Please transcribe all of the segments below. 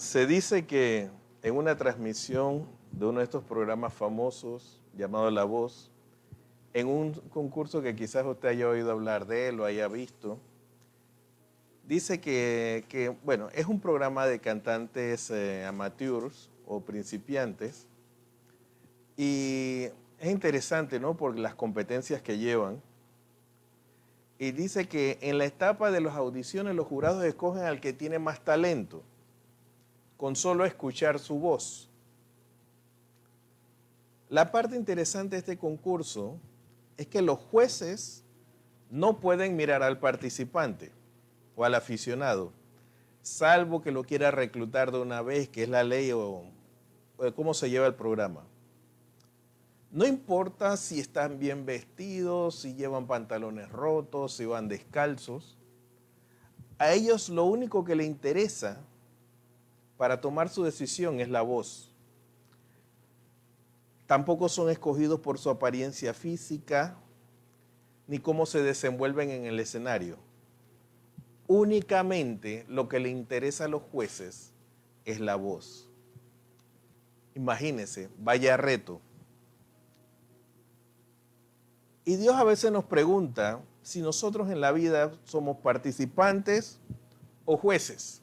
Se dice que en una transmisión de uno de estos programas famosos llamado La Voz, en un concurso que quizás usted haya oído hablar de él o haya visto, dice bueno, es un programa de cantantes amateurs o principiantes y es interesante, ¿no? Por las competencias que llevan. Y dice que en la etapa de las audiciones los jurados escogen al que tiene más talento, con solo escuchar su voz. La parte interesante de este concurso es que los jueces no pueden mirar al participante o al aficionado, salvo que lo quiera reclutar de una vez, que es la ley o cómo se lleva el programa. No importa si están bien vestidos, si llevan pantalones rotos, si van descalzos. A ellos lo único que les interesa para tomar su decisión es la voz. Tampoco son escogidos por su apariencia física ni cómo se desenvuelven en el escenario. Únicamente lo que le interesa a los jueces es la voz. Imagínense, vaya reto. Y Dios a veces nos pregunta si nosotros en la vida somos participantes o jueces.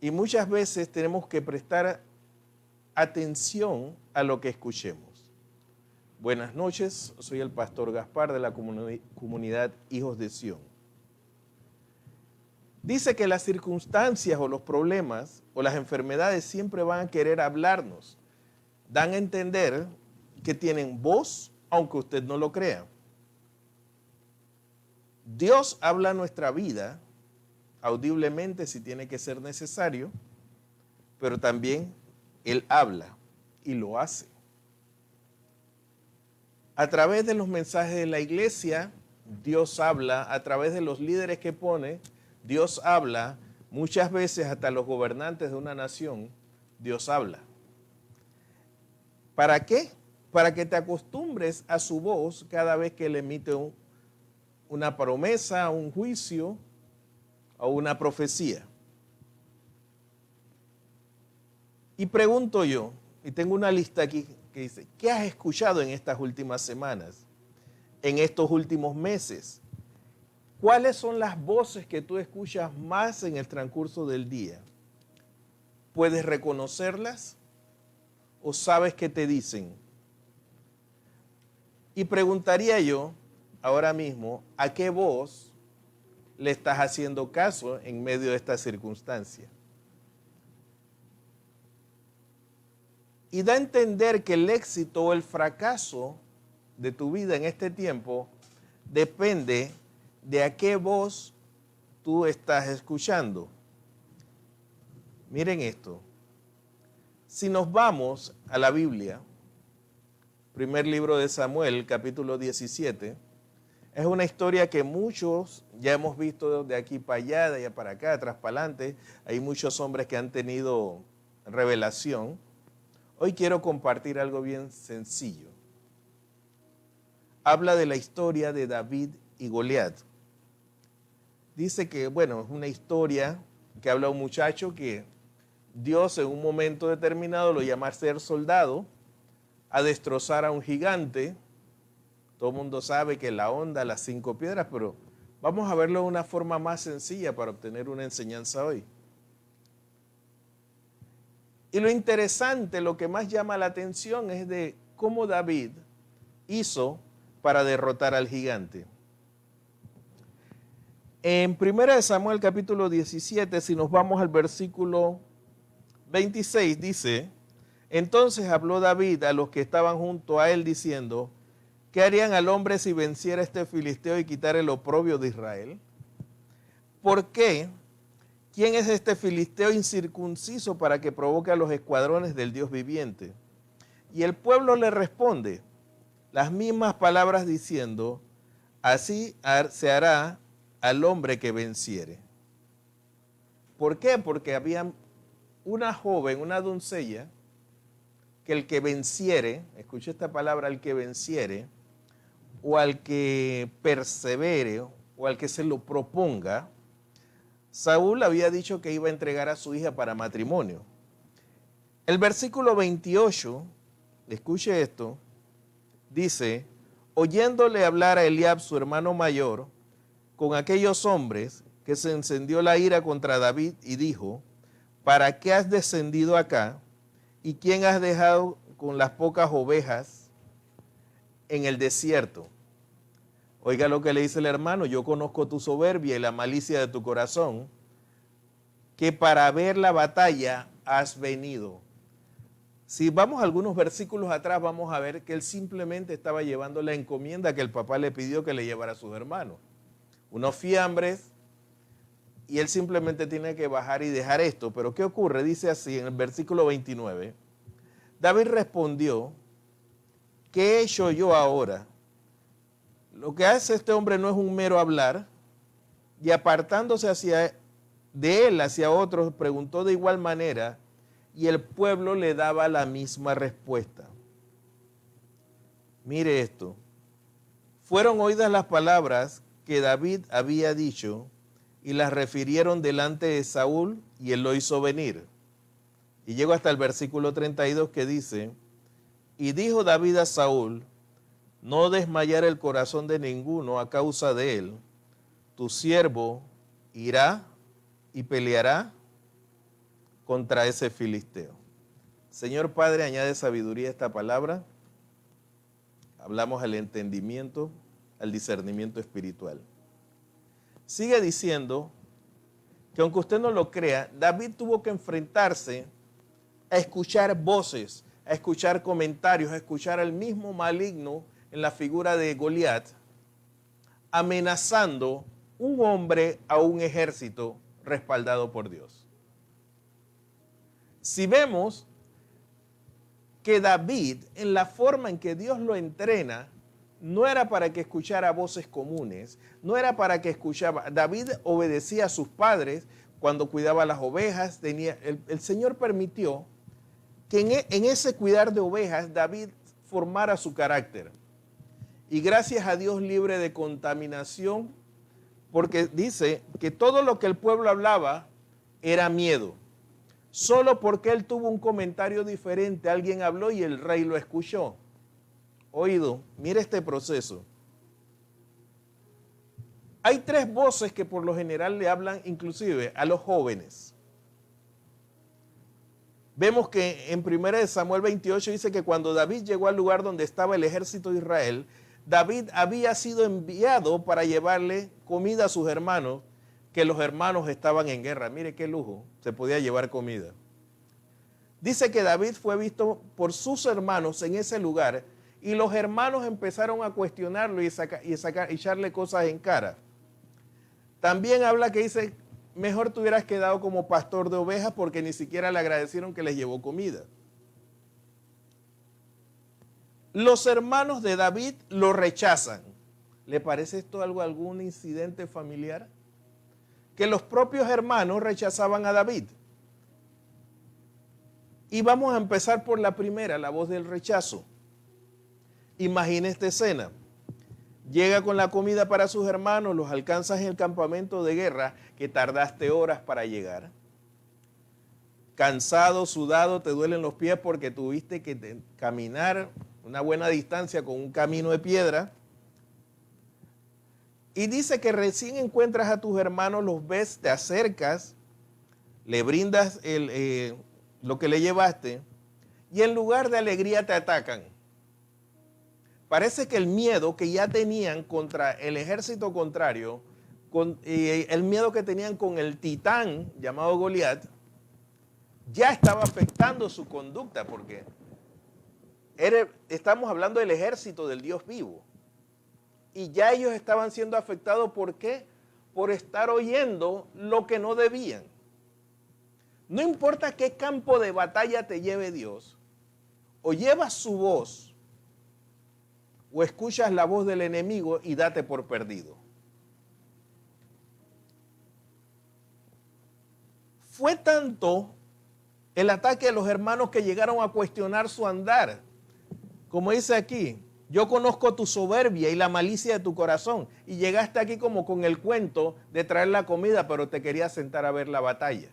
Y muchas veces tenemos que prestar atención a lo que escuchemos. Buenas noches, soy el pastor Gaspar de la comunidad Hijos de Sión. Dice que las circunstancias o los problemas o las enfermedades siempre van a querer hablarnos. Dan a entender que tienen voz, aunque usted no lo crea. Dios habla a nuestra vida audiblemente si tiene que ser necesario, pero también Él habla y lo hace. A través de los mensajes de la iglesia, Dios habla. A través de los líderes que pone, Dios habla. Muchas veces hasta los gobernantes de una nación, Dios habla. ¿Para qué? Para que te acostumbres a su voz cada vez que Él emite una promesa, un juicio o una profecía. Y pregunto yo, y tengo una lista aquí que dice, ¿qué has escuchado en estas últimas semanas, en estos últimos meses? ¿Cuáles son las voces que tú escuchas más en el transcurso del día? ¿Puedes reconocerlas o sabes qué te dicen? Y preguntaría yo ahora mismo, ¿a qué voz le estás haciendo caso en medio de esta circunstancia? Y da a entender que el éxito o el fracaso de tu vida en este tiempo depende de a qué voz tú estás escuchando. Miren esto. Si nos vamos a la Biblia, primer libro de Samuel, capítulo 17, es una historia que muchos ya hemos visto de aquí para allá, de allá para acá, de atrás para adelante. Hay muchos hombres que han tenido revelación. Hoy quiero compartir algo bien sencillo. Habla de la historia de David y Goliat. Dice que, bueno, es una historia que habla de un muchacho que Dios en un momento determinado lo llama a ser soldado, a destrozar a un gigante. Todo el mundo sabe que la onda, las 5 piedras, pero vamos a verlo de una forma más sencilla para obtener una enseñanza hoy. Y lo interesante, lo que más llama la atención es de cómo David hizo para derrotar al gigante. En 1 Samuel capítulo 17, si nos vamos al versículo 26, dice, entonces habló David a los que estaban junto a él diciendo, ¿qué harían al hombre si venciera a este filisteo y quitara el oprobio de Israel? ¿Por qué? ¿Quién es este filisteo incircunciso para que provoque a los escuadrones del Dios viviente? Y el pueblo le responde las mismas palabras diciendo, así se hará al hombre que venciere. ¿Por qué? Porque había una joven, una doncella, que el que venciere, escuche esta palabra, al que venciere, o al que persevere, o al que se lo proponga, Saúl había dicho que iba a entregar a su hija para matrimonio. El versículo 28, escuche esto, dice, oyéndole hablar a Eliab, su hermano mayor, con aquellos hombres, que se encendió la ira contra David y dijo, ¿para qué has descendido acá? ¿Y quién has dejado con las pocas ovejas en el desierto? Oiga lo que le dice el hermano, yo conozco tu soberbia y la malicia de tu corazón, que para ver la batalla has venido. Si vamos a algunos versículos atrás, vamos a ver que él simplemente estaba llevando la encomienda que el papá le pidió que le llevara a sus hermanos. Unos fiambres, y él simplemente tiene que bajar y dejar esto. Pero ¿qué ocurre? Dice así en el versículo 29, David respondió, ¿qué he hecho yo ahora? Lo que hace este hombre no es un mero hablar, y apartándose de él hacia otros, preguntó de igual manera, y el pueblo le daba la misma respuesta. Mire esto, fueron oídas las palabras que David había dicho, y las refirieron delante de Saúl, y él lo hizo venir. Y llego hasta el versículo 32 que dice, y dijo David a Saúl, no desmayar el corazón de ninguno a causa de él, tu siervo irá y peleará contra ese filisteo. Señor Padre, añade sabiduría a esta palabra. Hablamos al entendimiento, al discernimiento espiritual. Sigue diciendo que aunque usted no lo crea, David tuvo que enfrentarse a escuchar voces, a escuchar comentarios, a escuchar al mismo maligno en la figura de Goliat, amenazando un hombre a un ejército respaldado por Dios. Si vemos que David, en la forma en que Dios lo entrena, no era para que escuchara voces comunes, no era para que escuchara. David obedecía a sus padres cuando cuidaba las ovejas. El Señor permitió que en ese cuidar de ovejas David formara su carácter. Y gracias a Dios libre de contaminación, porque dice que todo lo que el pueblo hablaba era miedo. Solo porque él tuvo un comentario diferente, alguien habló y el rey lo escuchó. Oído, mire este proceso. Hay tres voces que por lo general le hablan inclusive a los jóvenes. Vemos que en 1 Samuel 28 dice que cuando David llegó al lugar donde estaba el ejército de Israel, David había sido enviado para llevarle comida a sus hermanos, que los hermanos estaban en guerra. Mire qué lujo, se podía llevar comida. Dice que David fue visto por sus hermanos en ese lugar y los hermanos empezaron a cuestionarlo y echarle cosas en cara. También habla que dice, mejor te hubieras quedado como pastor de ovejas porque ni siquiera le agradecieron que les llevó comida. Los hermanos de David lo rechazan. ¿Le parece esto algún incidente familiar? Que los propios hermanos rechazaban a David. Y vamos a empezar por la primera, la voz del rechazo. Imagina esta escena. Llega con la comida para sus hermanos, los alcanzas en el campamento de guerra, que tardaste horas para llegar. Cansado, sudado, te duelen los pies porque tuviste que caminar una buena distancia con un camino de piedra. Y dice que recién encuentras a tus hermanos, los ves, te acercas, le brindas lo que le llevaste y en lugar de alegría te atacan. Parece que el miedo que ya tenían contra el ejército contrario, el miedo que tenían con el titán llamado Goliat, ya estaba afectando su conducta, porque estamos hablando del ejército del Dios vivo. Y ya ellos estaban siendo afectados, ¿por qué? Por estar oyendo lo que no debían. No importa qué campo de batalla te lleve Dios, o llevas su voz, o escuchas la voz del enemigo y date por perdido. Fue tanto el ataque de los hermanos que llegaron a cuestionar su andar. Como dice aquí, Yo conozco tu soberbia y la malicia de tu corazón. Y llegaste aquí como con el cuento de traer la comida, pero te querías sentar a ver la batalla.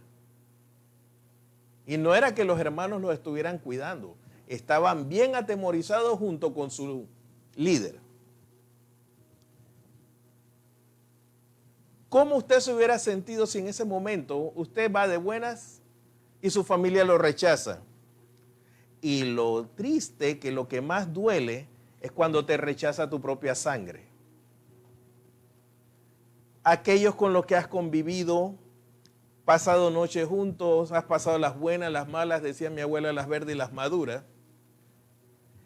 Y no era que los hermanos los estuvieran cuidando. Estaban bien atemorizados junto con su líder. ¿Cómo usted se hubiera sentido si en ese momento usted va de buenas y su familia lo rechaza? Y lo triste, que lo que más duele es cuando te rechaza tu propia sangre. Aquellos con los que has convivido, pasado noches juntos, has pasado las buenas, las malas, decía mi abuela, las verdes y las maduras,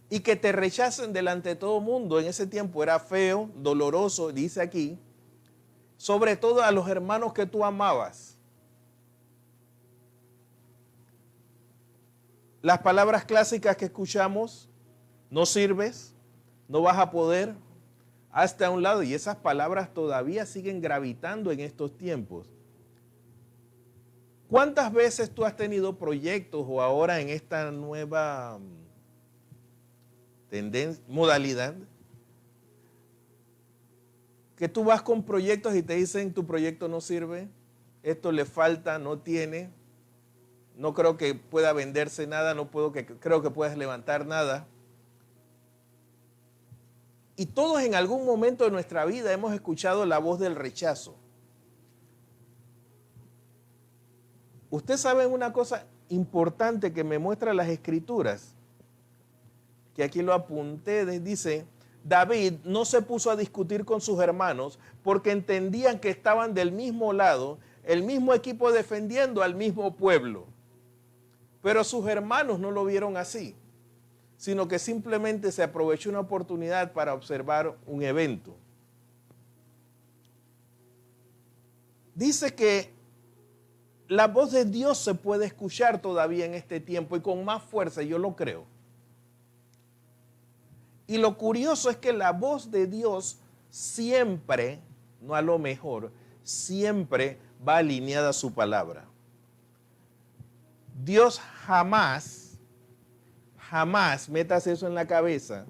y que te rechacen delante de todo mundo, en ese tiempo era feo, doloroso, dice aquí, sobre todo a los hermanos que tú amabas. Las palabras clásicas que escuchamos, no sirves, no vas a poder, hazte a un lado, y esas palabras todavía siguen gravitando en estos tiempos. ¿Cuántas veces tú has tenido proyectos o ahora en esta nueva modalidad que tú vas con proyectos y te dicen tu proyecto no sirve, esto le falta, no tiene, no creo que pueda venderse nada, creo que puedas levantar nada? Y todos en algún momento de nuestra vida hemos escuchado la voz del rechazo. Usted sabe una cosa importante que me muestra las Escrituras, que aquí lo apunté, dice, David no se puso a discutir con sus hermanos porque entendían que estaban del mismo lado, el mismo equipo defendiendo al mismo pueblo. Pero sus hermanos no lo vieron así, sino que simplemente se aprovechó una oportunidad para observar un evento. Dice que la voz de Dios se puede escuchar todavía en este tiempo y con más fuerza, yo lo creo. Y lo curioso es que la voz de Dios siempre, no a lo mejor, siempre va alineada a su palabra. Dios jamás, metas eso en la cabeza,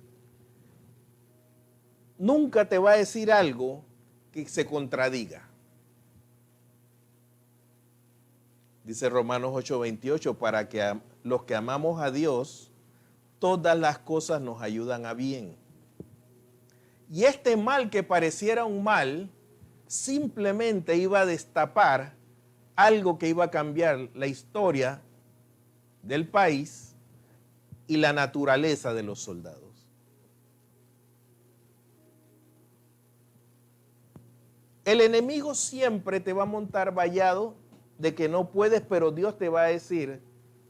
nunca te va a decir algo que se contradiga. Dice Romanos 8:28, para que los que amamos a Dios, todas las cosas nos ayudan a bien. Y este mal que pareciera un mal, simplemente iba a destapar algo que iba a cambiar la historia del país y la naturaleza de los soldados. El enemigo siempre te va a montar vallado de que no puedes, pero Dios te va a decir,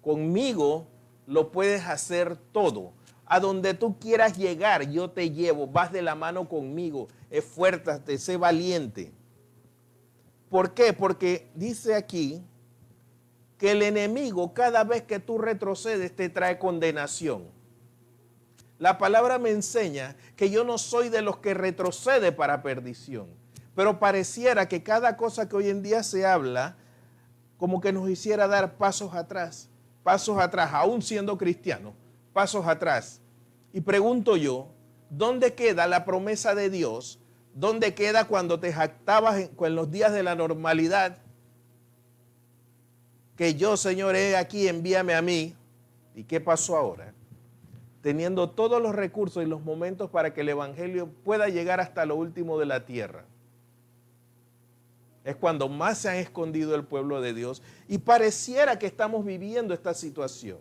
conmigo lo puedes hacer todo. A donde tú quieras llegar, yo te llevo, vas de la mano conmigo, esfuérzate, sé valiente. ¿Por qué? Porque dice aquí que el enemigo, cada vez que tú retrocedes, te trae condenación. La palabra me enseña que yo no soy de los que retrocede para perdición, pero pareciera que cada cosa que hoy en día se habla, como que nos hiciera dar pasos atrás, aún siendo cristianos, pasos atrás. Y pregunto yo, ¿dónde queda la promesa de Dios? ¿Dónde queda cuando te jactabas en los días de la normalidad? Que yo, Señor, he aquí, envíame a mí. ¿Y qué pasó ahora? Teniendo todos los recursos y los momentos para que el evangelio pueda llegar hasta lo último de la tierra. Es cuando más se han escondido el pueblo de Dios y pareciera que estamos viviendo esta situación.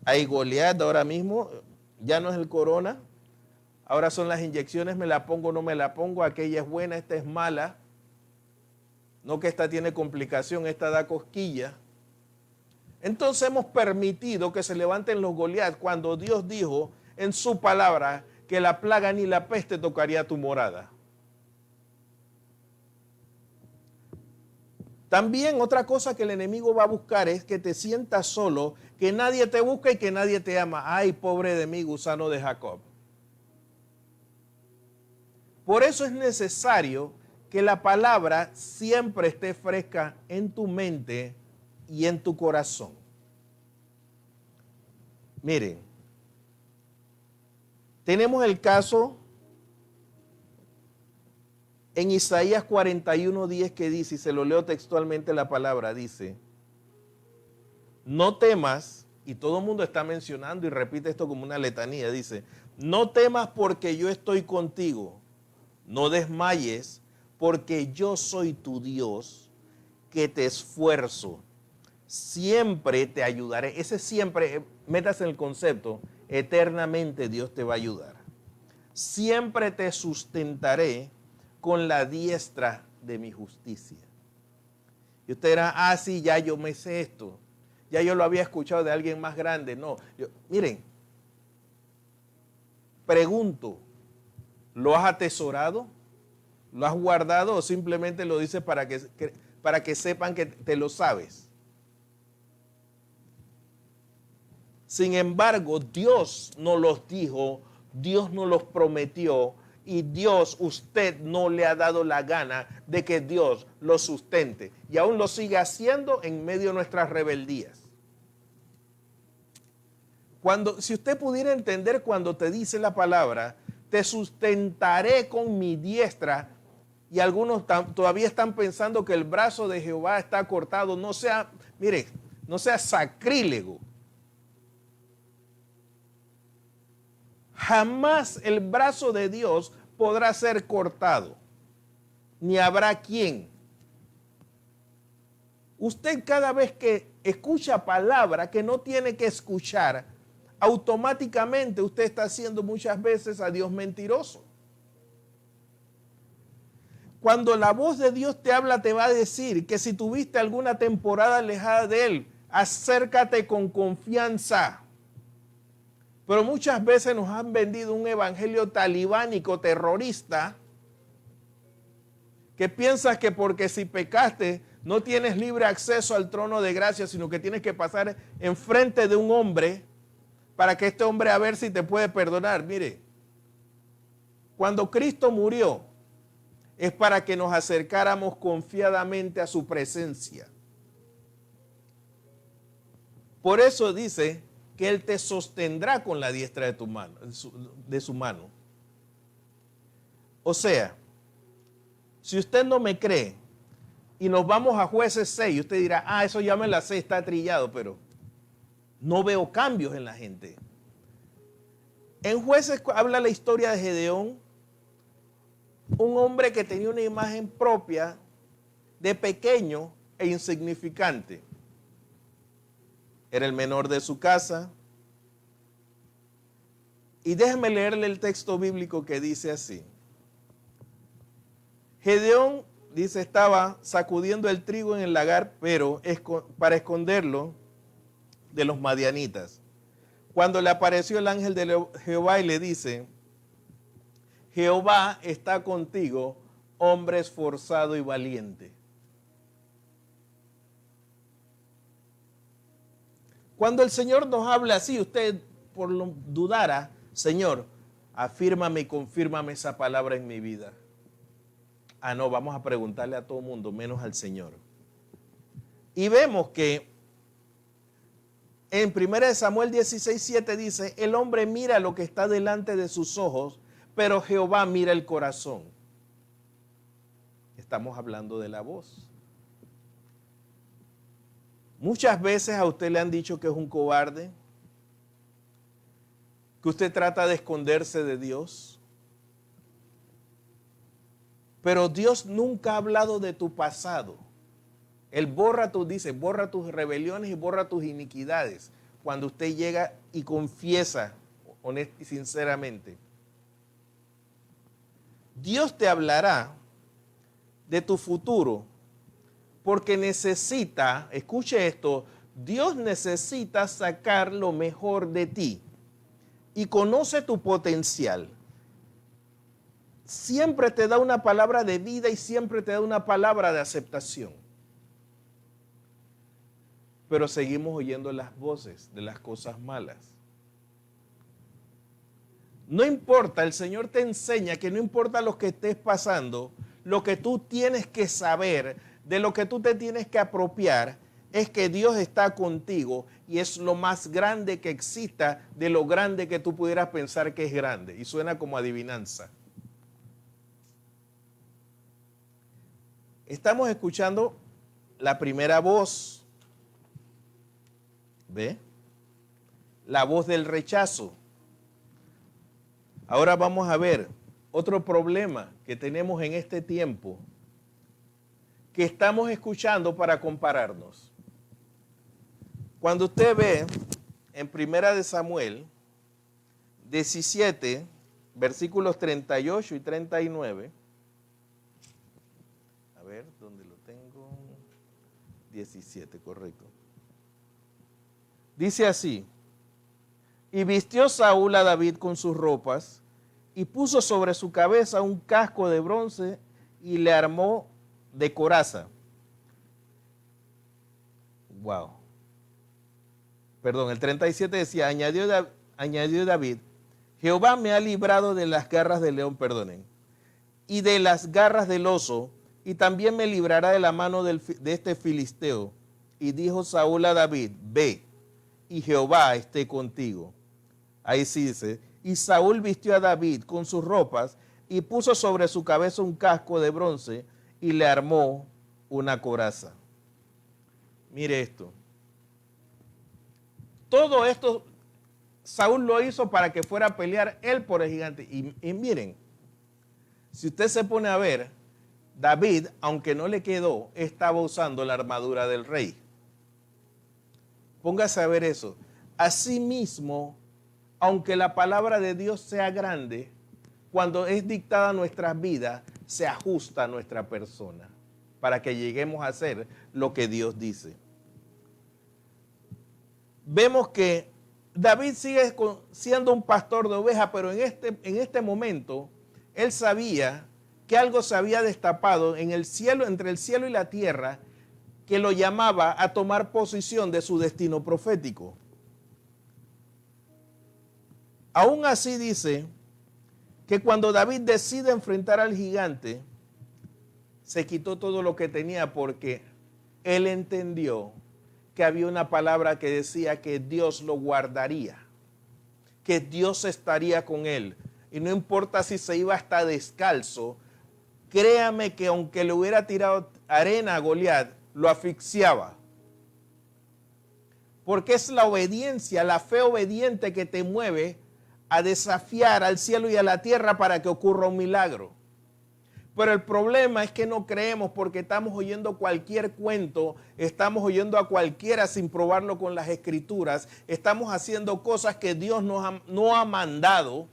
Hay Goliat ahora mismo, ya no es el corona, ahora son las inyecciones, me la pongo, no me la pongo, aquella es buena, esta es mala. No que esta tiene complicación, esta da cosquilla. Entonces hemos permitido que se levanten los Goliat cuando Dios dijo en su palabra que la plaga ni la peste tocaría tu morada. También otra cosa que el enemigo va a buscar es que te sientas solo, que nadie te busca y que nadie te ama. Ay, pobre de mí, gusano de Jacob. Por eso es necesario que la palabra siempre esté fresca en tu mente y en tu corazón. Miren, Tenemos el caso en Isaías 41:10 que dice, y se lo leo textualmente la palabra, dice, no temas, y todo el mundo está mencionando y repite esto como una letanía, dice, no temas porque yo estoy contigo, no desmayes porque yo soy tu Dios, que te esfuerzo, siempre te ayudaré. Ese siempre, métase en el concepto, eternamente Dios te va a ayudar. Siempre te sustentaré con la diestra de mi justicia. Y usted dirá, sí, ya yo me sé esto. Ya yo lo había escuchado de alguien más grande. No, miren, pregunto, ¿lo has atesorado? ¿Lo has guardado o simplemente lo dices para que sepan que te lo sabes? Sin embargo, Dios nos los dijo, Dios nos los prometió y Dios, usted no le ha dado la gana de que Dios lo sustente y aún lo sigue haciendo en medio de nuestras rebeldías. Si usted pudiera entender cuando te dice la palabra, te sustentaré con mi diestra, y algunos todavía están pensando que el brazo de Jehová está cortado, no sea sacrílego. Jamás el brazo de Dios podrá ser cortado, ni habrá quien. Usted cada vez que escucha palabra que no tiene que escuchar, automáticamente usted está haciendo muchas veces a Dios mentiroso. Cuando la voz de Dios te habla, te va a decir que si tuviste alguna temporada alejada de Él, acércate con confianza. Pero muchas veces nos han vendido un evangelio talibánico, terrorista, que piensas que porque si pecaste no tienes libre acceso al trono de gracia, sino que tienes que pasar enfrente de un hombre para que este hombre a ver si te puede perdonar. Mire, cuando Cristo murió es para que nos acercáramos confiadamente a su presencia. Por eso dice que Él te sostendrá con la diestra de tu mano, de su mano. O sea, si usted no me cree y nos vamos a Jueces 6, usted dirá, eso ya me la sé, está trillado, pero no veo cambios en la gente. En Jueces habla la historia de Gedeón, un hombre que tenía una imagen propia de pequeño e insignificante. Era el menor de su casa. Y déjeme leerle el texto bíblico que dice así. Gedeón, dice, estaba sacudiendo el trigo en el lagar, pero para esconderlo de los madianitas. Cuando le apareció el ángel de Jehová y le dice, Jehová está contigo, hombre esforzado y valiente. Cuando el Señor nos habla así, usted por lo dudara, Señor, afírmame y confírmame esa palabra en mi vida. No, vamos a preguntarle a todo el mundo, menos al Señor. Y vemos que en 1 Samuel 16:7 dice, el hombre mira lo que está delante de sus ojos, pero Jehová mira el corazón. Estamos hablando de la voz. Muchas veces a usted le han dicho que es un cobarde, que usted trata de esconderse de Dios. Pero Dios nunca ha hablado de tu pasado. Él borra tus rebeliones y borra tus iniquidades. Cuando usted llega y confiesa honesta y sinceramente. Dios te hablará de tu futuro porque necesita, escuche esto, Dios necesita sacar lo mejor de ti y conoce tu potencial. Siempre te da una palabra de vida y siempre te da una palabra de aceptación. Pero seguimos oyendo las voces de las cosas malas. No importa, el Señor te enseña que no importa lo que estés pasando, lo que tú tienes que saber, de lo que tú te tienes que apropiar, es que Dios está contigo y es lo más grande que exista de lo grande que tú pudieras pensar que es grande. Y suena como adivinanza. Estamos escuchando la primera voz. ¿Ve? La voz del rechazo. Ahora vamos a ver otro problema que tenemos en este tiempo, que estamos escuchando para compararnos. Cuando usted ve en Primera de Samuel 17, versículos 38 y 39, a ver, ¿dónde lo tengo? 17, correcto. Dice así: y vistió Saúl a David con sus ropas, y puso sobre su cabeza un casco de bronce, y le armó de coraza. Wow. Perdón, el 37 decía, añadió David, Jehová me ha librado de las garras del león, perdonen, y de las garras del oso, y también me librará de la mano de este filisteo. Y dijo Saúl a David, ve, y Jehová esté contigo. Ahí sí dice, y Saúl vistió a David con sus ropas, y puso sobre su cabeza un casco de bronce, y le armó una coraza. Mire esto. Todo esto Saúl lo hizo para que fuera a pelear él por el gigante. Y miren, si usted se pone a ver, David, aunque no le quedó, estaba usando la armadura del rey. Póngase a ver eso. Asimismo, aunque la palabra de Dios sea grande, cuando es dictada a nuestras vidas, se ajusta a nuestra persona para que lleguemos a hacer lo que Dios dice. Vemos que David sigue siendo un pastor de ovejas, pero en este momento él sabía que algo se había destapado en el cielo, entre el cielo y la tierra, que lo llamaba a tomar posición de su destino profético. Aún así dice que cuando David decide enfrentar al gigante, se quitó todo lo que tenía porque él entendió que había una palabra que decía que Dios lo guardaría, que Dios estaría con él. Y no importa si se iba hasta descalzo, créame que aunque le hubiera tirado arena a Goliat, lo asfixiaba. Porque es la obediencia, la fe obediente que te mueve a desafiar al cielo y a la tierra para que ocurra un milagro. Pero el problema es que no creemos porque estamos oyendo cualquier cuento, estamos oyendo a cualquiera sin probarlo con las escrituras, estamos haciendo cosas que Dios no ha mandado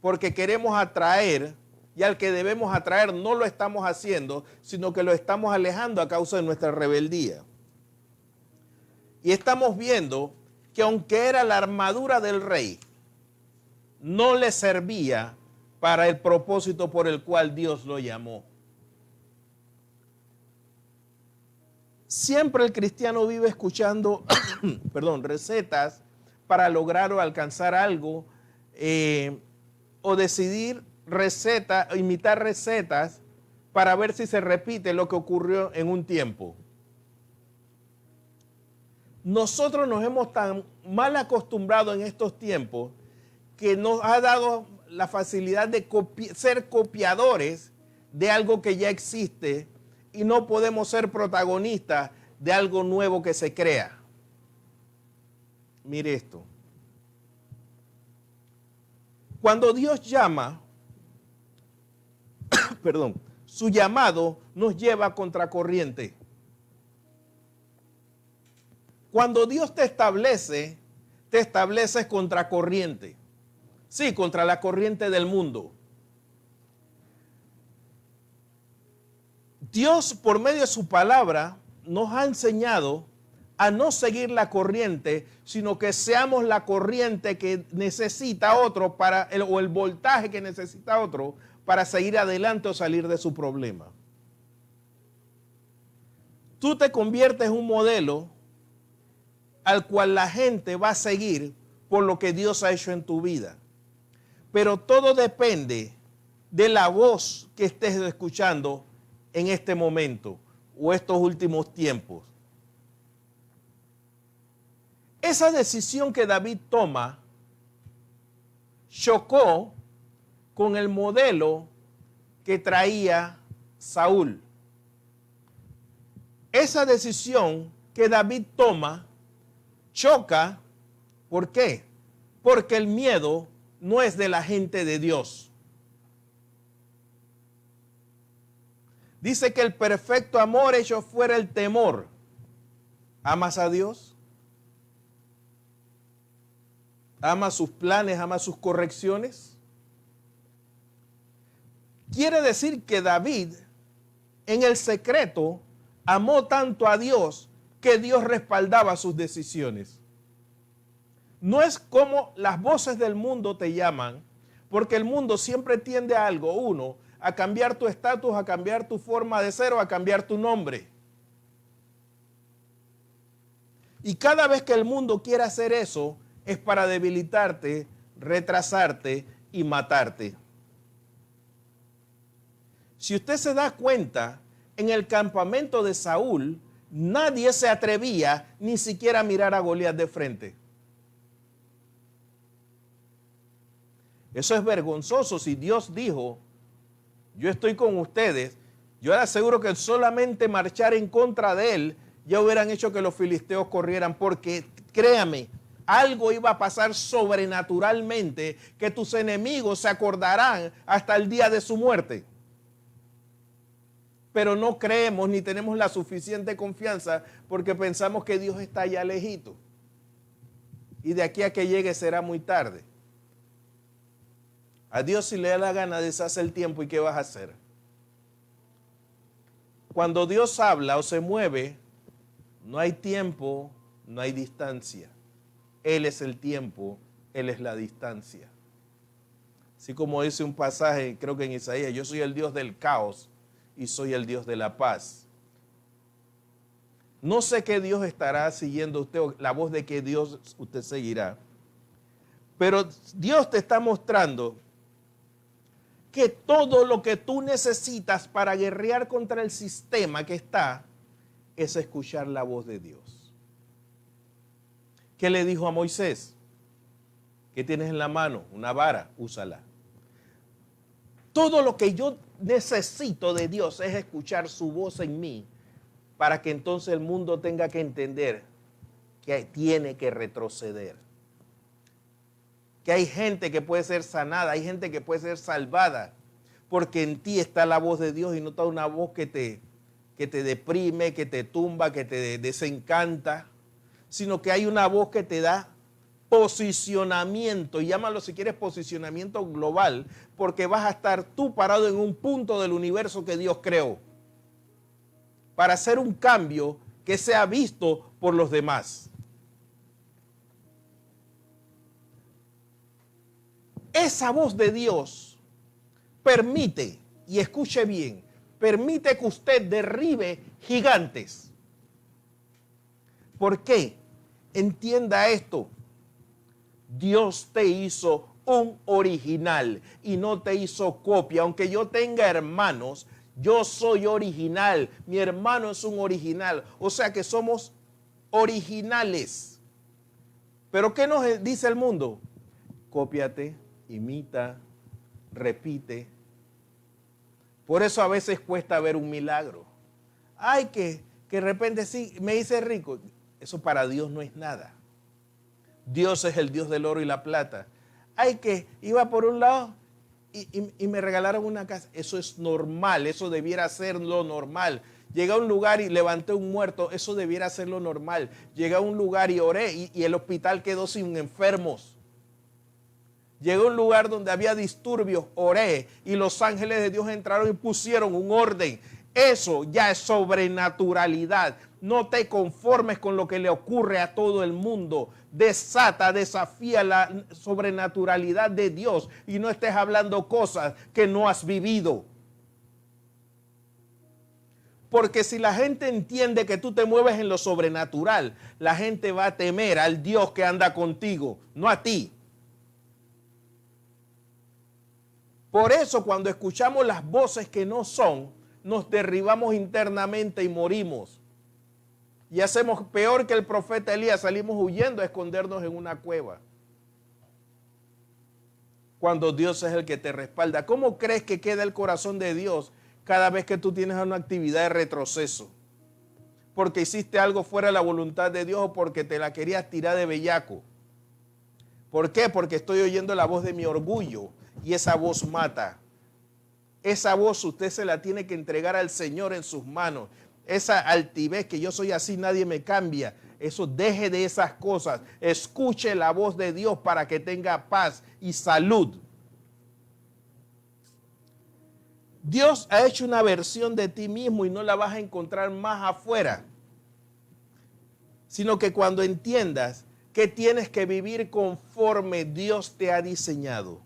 porque queremos atraer, y al que debemos atraer no lo estamos haciendo, sino que lo estamos alejando a causa de nuestra rebeldía. Y estamos viendo que aunque era la armadura del rey, no le servía para el propósito por el cual Dios lo llamó. Siempre el cristiano vive escuchando recetas para lograr o alcanzar algo, o decidir imitar recetas para ver si se repite lo que ocurrió en un tiempo. Nosotros nos hemos tan mal acostumbrado en estos tiempos que nos ha dado la facilidad de ser copiadores de algo que ya existe y no podemos ser protagonistas de algo nuevo que se crea. Mire esto. Cuando Dios llama, su llamado nos lleva a contracorriente. Cuando Dios te estableces contracorriente. Sí, contra la corriente del mundo. Dios, por medio de su palabra, nos ha enseñado a no seguir la corriente, sino que seamos la corriente que necesita otro o el voltaje que necesita otro para seguir adelante o salir de su problema. Tú te conviertes en un modelo al cual la gente va a seguir por lo que Dios ha hecho en tu vida. Pero todo depende de la voz que estés escuchando en este momento. o estos últimos tiempos. Esa decisión que David toma chocó con el modelo que traía Saúl. Esa decisión que David toma choca. ¿Por qué? Porque el miedo no es de la gente de Dios. Dice que el perfecto amor hecho fuera el temor. ¿Amas a Dios? ¿Amas sus planes? ¿Amas sus correcciones? Quiere decir que David, en el secreto, amó tanto a Dios que Dios respaldaba sus decisiones. No es como las voces del mundo te llaman, porque el mundo siempre tiende a algo, uno, a cambiar tu estatus, a cambiar tu forma de ser o a cambiar tu nombre. Y cada vez que el mundo quiere hacer eso, es para debilitarte, retrasarte y matarte. Si usted se da cuenta, en el campamento de Saúl, nadie se atrevía ni siquiera a mirar a Goliat de frente. Eso es vergonzoso. Si Dios dijo, yo estoy con ustedes, yo le aseguro que solamente marchar en contra de él ya hubieran hecho que los filisteos corrieran, porque créame, algo iba a pasar sobrenaturalmente que tus enemigos se acordarán hasta el día de su muerte. Pero no creemos ni tenemos la suficiente confianza porque pensamos que Dios está ya lejito. Y de aquí a que llegue será muy tarde. A Dios, si le da la gana, deshace el tiempo. ¿Y qué vas a hacer? Cuando Dios habla o se mueve, no hay tiempo, no hay distancia. Él es el tiempo, Él es la distancia. Así como dice un pasaje, creo que en Isaías, yo soy el Dios del caos y soy el Dios de la paz. No sé qué Dios estará siguiendo usted, o la voz de qué Dios usted seguirá. Pero Dios te está mostrando que todo lo que tú necesitas para guerrear contra el sistema que está, es escuchar la voz de Dios. ¿Qué le dijo a Moisés? ¿Qué tienes en la mano? Una vara, úsala. Todo lo que yo necesito de Dios es escuchar su voz en mí, para que entonces el mundo tenga que entender que tiene que retroceder. Que hay gente que puede ser sanada, hay gente que puede ser salvada, porque en ti está la voz de Dios y no está una voz que te deprime, que te tumba, que te desencanta, sino que hay una voz que te da posicionamiento, y llámalo si quieres posicionamiento global, porque vas a estar tú parado en un punto del universo que Dios creó, para hacer un cambio que sea visto por los demás. Esa voz de Dios permite, y escuche bien, permite que usted derribe gigantes. ¿Por qué? Entienda esto. Dios te hizo un original y no te hizo copia. Aunque yo tenga hermanos, yo soy original. Mi hermano es un original. O sea que somos originales. ¿Pero qué nos dice el mundo? Cópiate, imita, repite. Por eso a veces cuesta ver un milagro. Ay, que de repente sí, me hice rico. Eso para Dios no es nada. Dios es el Dios del oro y la plata. Ay, que iba por un lado y me regalaron una casa. Eso es normal, eso debiera ser lo normal. Llegué a un lugar y levanté un muerto, eso debiera ser lo normal. Llegué a un lugar y oré y el hospital quedó sin enfermos. Llegué a un lugar donde había disturbios, oré y los ángeles de Dios entraron y pusieron un orden. Eso ya es sobrenaturalidad. No te conformes con lo que le ocurre a todo el mundo. Desata, desafía la sobrenaturalidad de Dios y no estés hablando cosas que no has vivido. Porque si la gente entiende que tú te mueves en lo sobrenatural, la gente va a temer al Dios que anda contigo, no a ti. Por eso cuando escuchamos las voces que no son, nos derribamos internamente y morimos. Y hacemos peor que el profeta Elías, salimos huyendo a escondernos en una cueva. Cuando Dios es el que te respalda. ¿Cómo crees que queda el corazón de Dios cada vez que tú tienes una actividad de retroceso? Porque hiciste algo fuera de la voluntad de Dios o porque te la querías tirar de bellaco. ¿Por qué? Porque estoy oyendo la voz de mi orgullo y esa voz mata. Esa voz usted se la tiene que entregar al Señor en sus manos. Esa altivez que yo soy así, nadie me cambia. Eso, deje de esas cosas. Escuche la voz de Dios para que tenga paz y salud. Dios ha hecho una versión de ti mismo y no la vas a encontrar más afuera. Sino que cuando entiendas que tienes que vivir conforme Dios te ha diseñado.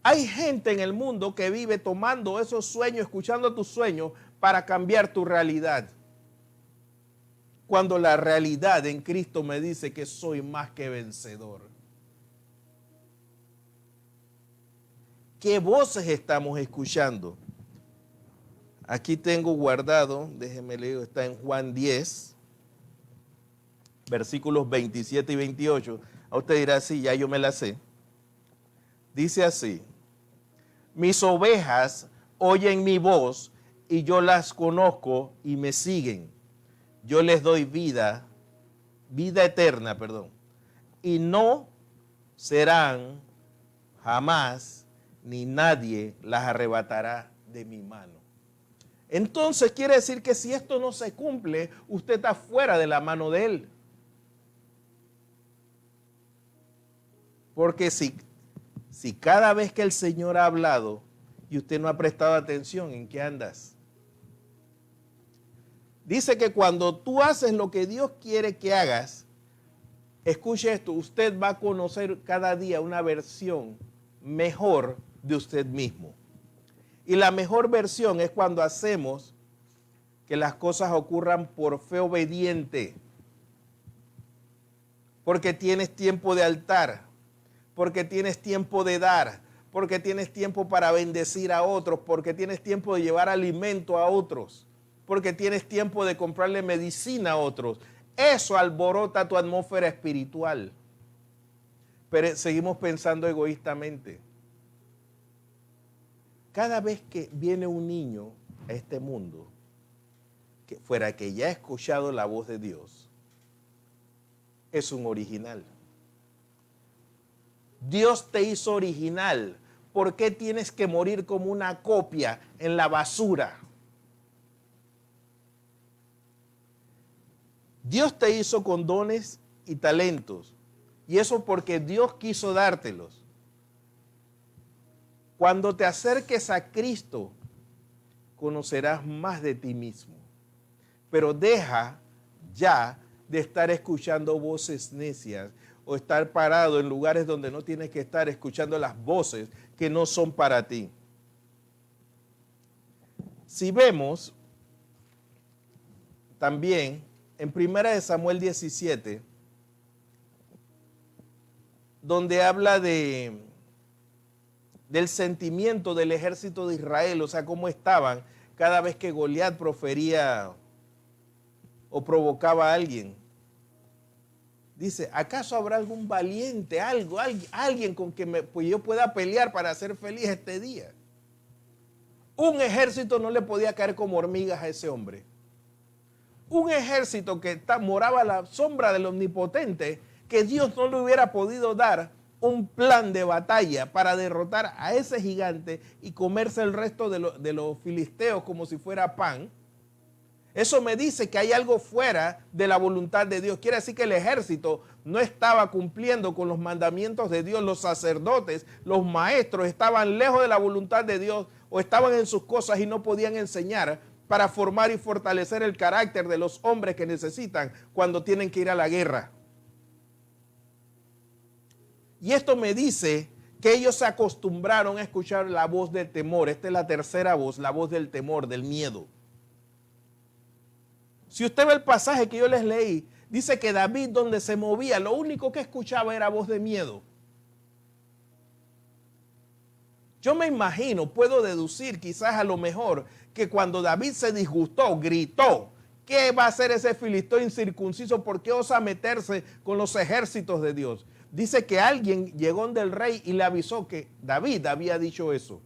Hay gente en el mundo que vive tomando esos sueños, escuchando tus sueños para cambiar tu realidad. Cuando la realidad en Cristo me dice que soy más que vencedor. ¿Qué voces estamos escuchando? Aquí tengo guardado, déjeme leer, está en Juan 10, versículos 27 y 28. A usted dirá, sí, ya yo me la sé. Dice así: mis ovejas oyen mi voz y yo las conozco y me siguen. Yo les doy vida eterna, y no serán jamás, ni nadie las arrebatará de mi mano. Entonces quiere decir que si esto no se cumple, usted está fuera de la mano de Él. Porque si cada vez que el Señor ha hablado y usted no ha prestado atención, ¿en qué andas? Dice que cuando tú haces lo que Dios quiere que hagas, escuche esto, usted va a conocer cada día una versión mejor de usted mismo. Y la mejor versión es cuando hacemos que las cosas ocurran por fe obediente. Porque tienes tiempo de altar, porque tienes tiempo de dar, porque tienes tiempo para bendecir a otros, porque tienes tiempo de llevar alimento a otros, porque tienes tiempo de comprarle medicina a otros. Eso alborota tu atmósfera espiritual. Pero seguimos pensando egoístamente. Cada vez que viene un niño a este mundo, que fuera que ya ha escuchado la voz de Dios, es un original. Dios te hizo original. ¿Por qué tienes que morir como una copia en la basura? Dios te hizo con dones y talentos. Y eso porque Dios quiso dártelos. Cuando te acerques a Cristo, conocerás más de ti mismo. Pero deja ya de estar escuchando voces necias o estar parado en lugares donde no tienes que estar escuchando las voces que no son para ti. Si vemos también en 1 Samuel 17, donde habla del sentimiento del ejército de Israel, o sea, cómo estaban cada vez que Goliat profería o provocaba a alguien. Dice, ¿acaso habrá algún valiente, alguien con que pues yo pueda pelear para ser feliz este día? Un ejército no le podía caer como hormigas a ese hombre. Un ejército que moraba a la sombra del Omnipotente, que Dios no le hubiera podido dar un plan de batalla para derrotar a ese gigante y comerse el resto de los filisteos como si fuera pan. Eso me dice que hay algo fuera de la voluntad de Dios. Quiere decir que el ejército no estaba cumpliendo con los mandamientos de Dios. Los sacerdotes, los maestros estaban lejos de la voluntad de Dios o estaban en sus cosas y no podían enseñar para formar y fortalecer el carácter de los hombres que necesitan cuando tienen que ir a la guerra. Y esto me dice que ellos se acostumbraron a escuchar la voz del temor. Esta es la tercera voz, la voz del temor, del miedo. Si usted ve el pasaje que yo les leí, dice que David donde se movía, lo único que escuchaba era voz de miedo. Yo me imagino, puedo deducir quizás a lo mejor que cuando David se disgustó, gritó, ¿qué va a hacer ese filisteo incircunciso? ¿Por qué osa meterse con los ejércitos de Dios? Dice que alguien llegó del rey y le avisó que David había dicho eso.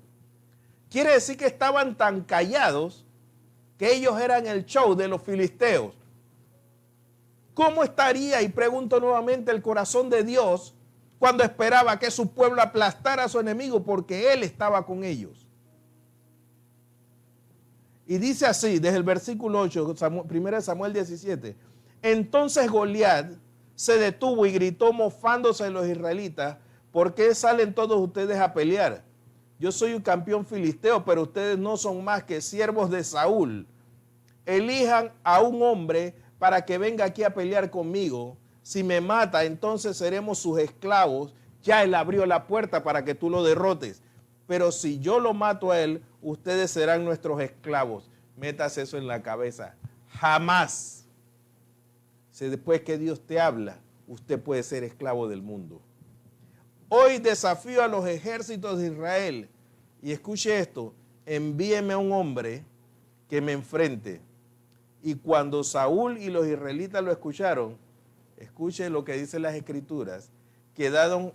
Quiere decir que estaban tan callados que ellos eran el show de los filisteos. ¿Cómo estaría, y pregunto nuevamente, el corazón de Dios cuando esperaba que su pueblo aplastara a su enemigo porque él estaba con ellos? Y dice así, desde el versículo 8, 1 Samuel 17, entonces Goliat se detuvo y gritó mofándose de los israelitas, ¿por qué salen todos ustedes a pelear? Yo soy un campeón filisteo, pero ustedes no son más que siervos de Saúl. Elijan a un hombre para que venga aquí a pelear conmigo. Si me mata, entonces seremos sus esclavos. Ya él abrió la puerta para que tú lo derrotes. Pero si yo lo mato a él, ustedes serán nuestros esclavos. Métase eso en la cabeza. Jamás, si después que Dios te habla, usted puede ser esclavo del mundo. Hoy desafío a los ejércitos de Israel, y escuche esto, envíeme a un hombre que me enfrente. Y cuando Saúl y los israelitas lo escucharon, escuche lo que dicen las escrituras, quedaron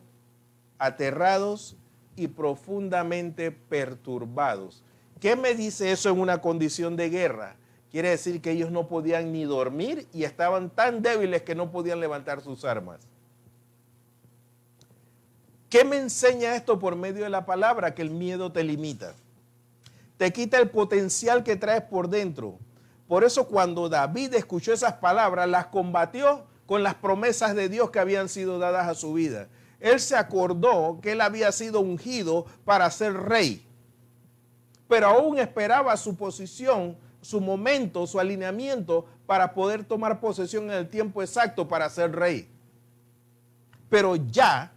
aterrados y profundamente perturbados. ¿Qué me dice eso en una condición de guerra? Quiere decir que ellos no podían ni dormir y estaban tan débiles que no podían levantar sus armas. ¿Qué me enseña esto por medio de la palabra? Que el miedo te limita. Te quita el potencial que traes por dentro. Por eso cuando David escuchó esas palabras, las combatió con las promesas de Dios que habían sido dadas a su vida. Él se acordó que él había sido ungido para ser rey, pero aún esperaba su posición, su momento, su alineamiento para poder tomar posesión en el tiempo exacto para ser rey. Pero ya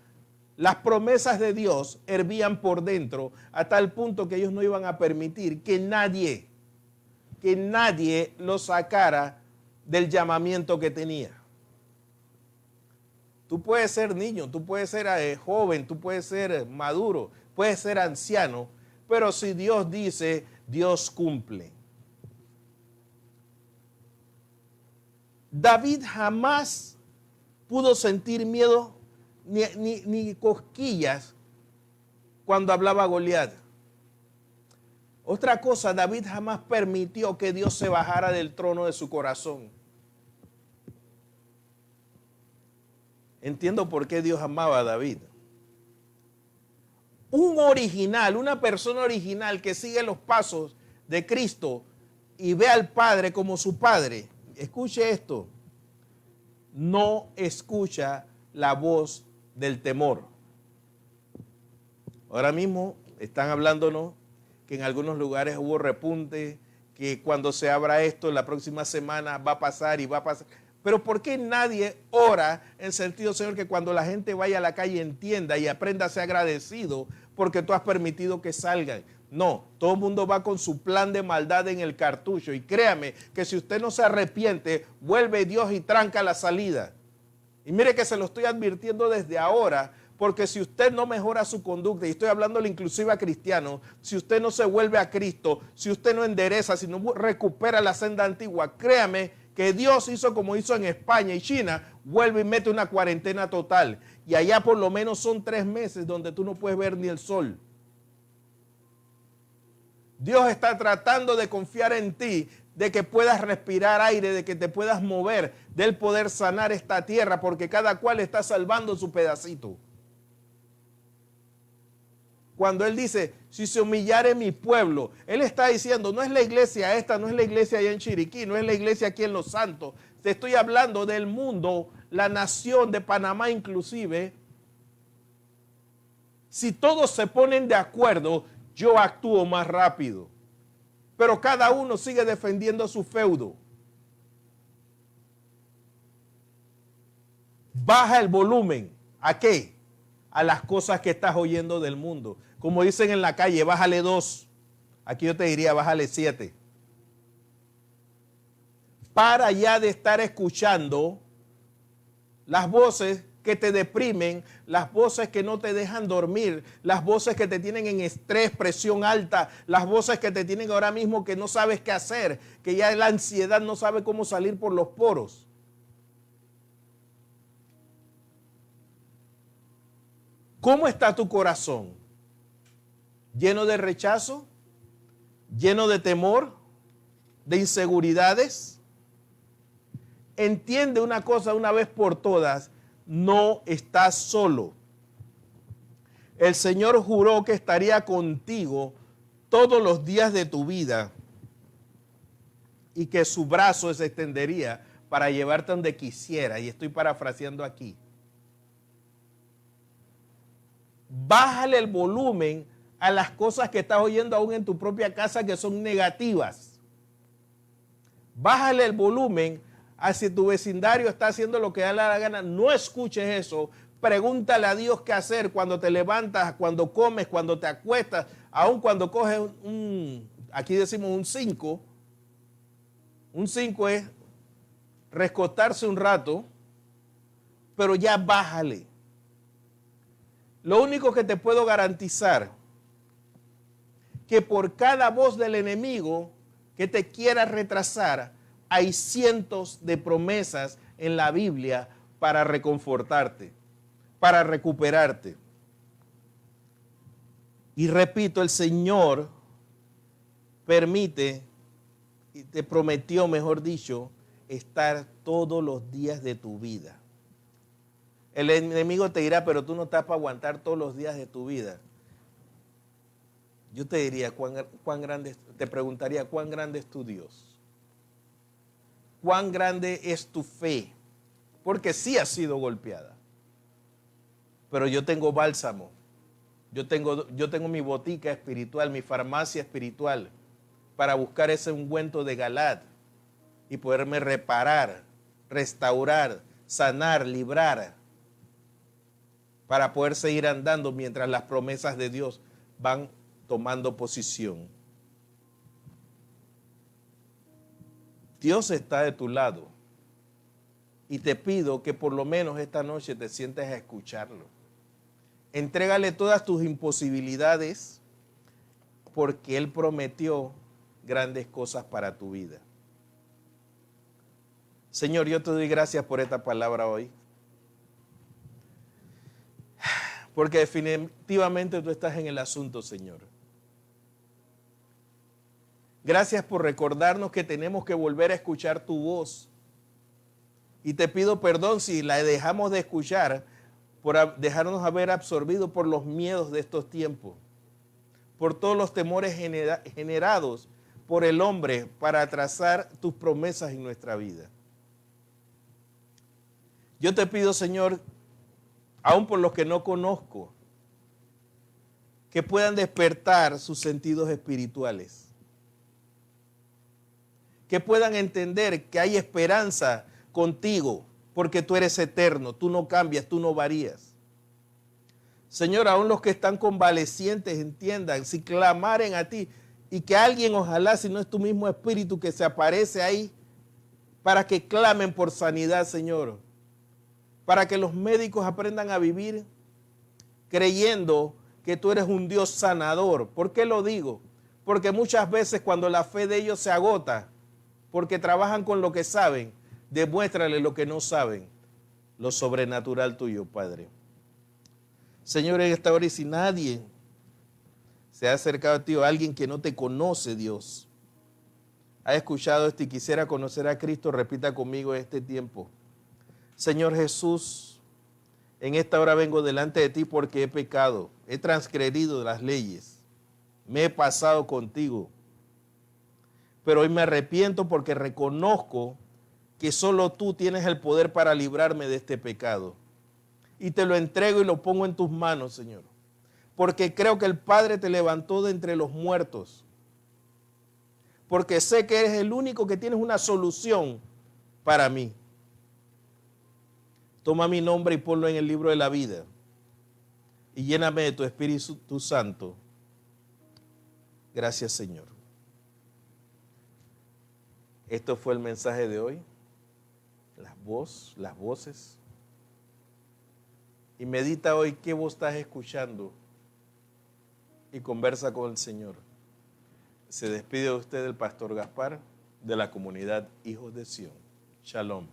las promesas de Dios hervían por dentro a tal punto que ellos no iban a permitir que nadie lo sacara del llamamiento que tenía. Tú puedes ser niño, tú puedes ser joven, tú puedes ser maduro, puedes ser anciano, pero si Dios dice, Dios cumple. David jamás pudo sentir miedo ni cosquillas cuando hablaba Goliat. Otra cosa, David jamás permitió que Dios se bajara del trono de su corazón. Entiendo por qué Dios amaba a David. Un original, una persona original que sigue los pasos de Cristo y ve al Padre como su Padre, escuche esto, no escucha la voz del temor. Ahora mismo están hablándonos que en algunos lugares hubo repunte, que cuando se abra esto la próxima semana va a pasar y va a pasar. Pero ¿por qué nadie ora en sentido, Señor, que cuando la gente vaya a la calle entienda y aprenda a ser agradecido porque tú has permitido que salgan? No, todo el mundo va con su plan de maldad en el cartucho y créame que si usted no se arrepiente, vuelve Dios y tranca la salida. Y mire que se lo estoy advirtiendo desde ahora, porque si usted no mejora su conducta, y estoy hablando inclusive a cristianos, si usted no se vuelve a Cristo, si usted no endereza, si no recupera la senda antigua, créame que Dios hizo como hizo en España y China, vuelve y mete una cuarentena total. Y allá por lo menos son 3 meses donde tú no puedes ver ni el sol. Dios está tratando de confiar en ti, de que puedas respirar aire, de que te puedas mover, de Él poder sanar esta tierra, porque cada cual está salvando su pedacito. Cuando Él dice, si se humillare mi pueblo, Él está diciendo, no es la iglesia esta, no es la iglesia allá en Chiriquí, no es la iglesia aquí en Los Santos. Te estoy hablando del mundo, la nación de Panamá inclusive. Si todos se ponen de acuerdo, yo actúo más rápido. Pero cada uno sigue defendiendo su feudo. Baja el volumen. ¿A qué? A las cosas que estás oyendo del mundo. Como dicen en la calle, bájale 2. Aquí yo te diría, bájale 7. Para ya de estar escuchando las voces que te deprimen, las voces que no te dejan dormir, las voces que te tienen en estrés, presión alta, las voces que te tienen ahora mismo que no sabes qué hacer, que ya la ansiedad no sabe cómo salir por los poros. ¿Cómo está tu corazón? ¿Lleno de rechazo? ¿Lleno de temor? ¿De inseguridades? Entiende una cosa una vez por todas, no estás solo. El Señor juró que estaría contigo todos los días de tu vida y que su brazo se extendería para llevarte donde quisiera. Y estoy parafraseando aquí. Bájale el volumen a las cosas que estás oyendo aún en tu propia casa que son negativas. Bájale el volumen a si tu vecindario está haciendo lo que da la gana. No escuches eso. Pregúntale a Dios qué hacer cuando te levantas, cuando comes, cuando te acuestas, aún cuando coges aquí decimos un 5. Un 5 es recostarse un rato, pero ya bájale. Lo único que te puedo garantizar, que por cada voz del enemigo que te quiera retrasar, hay cientos de promesas en la Biblia para reconfortarte, para recuperarte. Y repito, el Señor permite, y te prometió, mejor dicho, estar todos los días de tu vida. El enemigo te dirá, pero tú no estás para aguantar todos los días de tu vida. Yo te diría, cuán grande, te preguntaría, ¿cuán grande es tu Dios? ¿Cuán grande es tu fe? Porque sí ha sido golpeada. Pero yo tengo bálsamo. Yo tengo mi botica espiritual, mi farmacia espiritual, para buscar ese ungüento de Galad y poderme reparar, restaurar, sanar, librar, para poder seguir andando mientras las promesas de Dios van tomando posición. Dios está de tu lado y te pido que por lo menos esta noche te sientes a escucharlo. Entrégale todas tus imposibilidades porque Él prometió grandes cosas para tu vida. Señor, yo te doy gracias por esta palabra hoy. Porque definitivamente tú estás en el asunto, Señor. Gracias por recordarnos que tenemos que volver a escuchar tu voz. Y te pido perdón si la dejamos de escuchar por dejarnos haber absorbido por los miedos de estos tiempos, por todos los temores generados por el hombre para atrasar tus promesas en nuestra vida. Yo te pido, Señor, aún por los que no conozco, que puedan despertar sus sentidos espirituales, que puedan entender que hay esperanza contigo, porque tú eres eterno, tú no cambias, tú no varías. Señor, aún los que están convalecientes entiendan, si clamaren a ti, y que alguien, ojalá si no es tu mismo espíritu que se aparece ahí, para que clamen por sanidad, Señor, para que los médicos aprendan a vivir creyendo que tú eres un Dios sanador. ¿Por qué lo digo? Porque muchas veces cuando la fe de ellos se agota, porque trabajan con lo que saben, demuéstrale lo que no saben, lo sobrenatural tuyo, Padre. Señor, en esta hora, y si nadie se ha acercado a ti o alguien que no te conoce, Dios, ha escuchado esto y quisiera conocer a Cristo, repita conmigo este tiempo. Señor Jesús, en esta hora vengo delante de ti porque he pecado, he transgredido las leyes, me he pasado contigo. Pero hoy me arrepiento porque reconozco que solo tú tienes el poder para librarme de este pecado. Y te lo entrego y lo pongo en tus manos, Señor. Porque creo que el Padre te levantó de entre los muertos. Porque sé que eres el único que tienes una solución para mí. Toma mi nombre y ponlo en el libro de la vida. Y lléname de tu Espíritu Santo. Gracias, Señor. Esto fue el mensaje de hoy. Las voces. y medita hoy qué vos estás escuchando y conversa con el Señor. Se despide de usted el pastor Gaspar de la comunidad Hijos de Sión. Shalom.